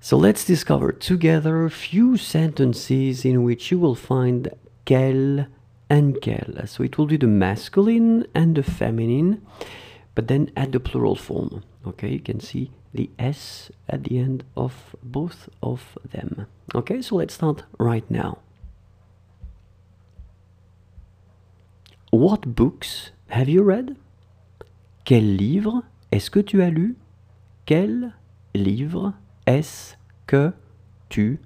So let's discover together a few sentences in which you will find quel and quelle. So it will be the masculine and the feminine, but then add the plural form. Okay, you can see the S at the end of both of them. Okay, so let's start right now. What books have you read? Quel livre est-ce que tu as lu? Quel livre est-ce que tu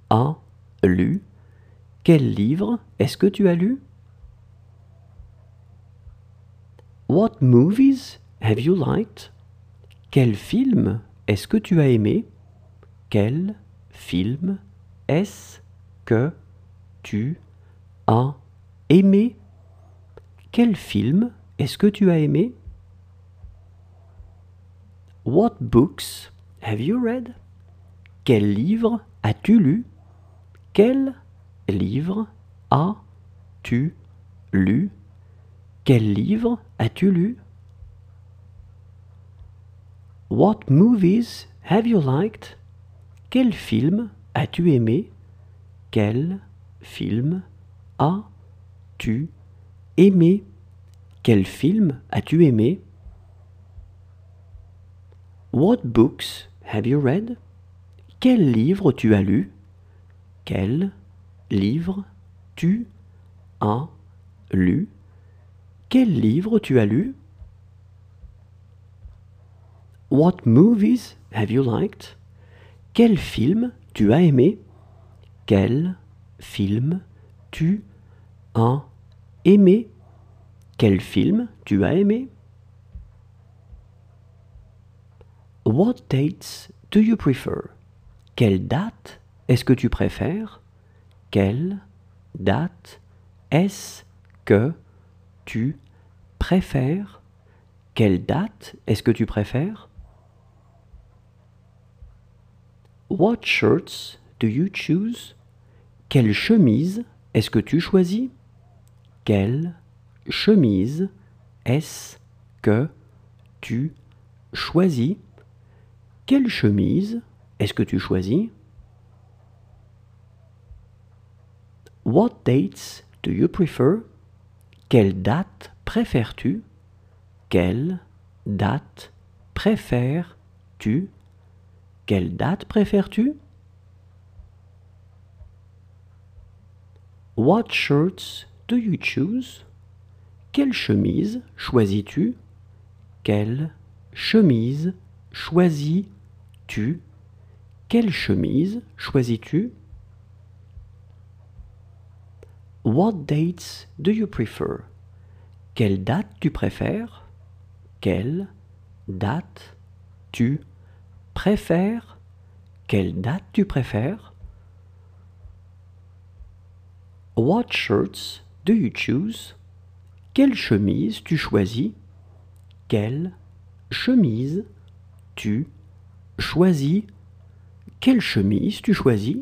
as lu? Quel livre est-ce que tu as lu? What movies have you liked? Quel film est-ce que tu as aimé? Quel film est-ce que tu as aimé? Quel film est-ce que tu as aimé? What books have you read? Quel livre as-tu lu? Quel livre as-tu lu? Quel livre as-tu lu? What movies have you liked? Quel film as-tu aimé? Quel film as-tu aimé? Quel film as-tu aimé? What books have you read? Quel livre tu as lu? Quel livre tu as lu? Quel livre tu as lu? What movies have you liked? Quel film tu as aimé? Quel film tu as aimé? Quel film tu as aimé? What dates do you prefer? Quelle date est-ce que tu préfères? Quelle date est-ce que tu préfères? Quelle date est-ce que tu préfères? What shirts do you choose? Quelle chemise est-ce que tu choisis? Quelle chemise est-ce que tu choisis? Quelle chemise est-ce que tu choisis? What dates do you prefer? Quelle date préfères-tu? Quelle date préfères-tu? Quelle date préfères-tu? What shirts do you choose? Quelle chemise choisis-tu? Quelle chemise choisis-tu? Quelle chemise choisis-tu? What dates do you prefer? Quelle date tu préfères? Quelle date tu préfères? Quelle date tu préfères? What shirts do you choose? Quelle chemise tu choisis? Quelle chemise tu choisis? Quelle chemise tu choisis?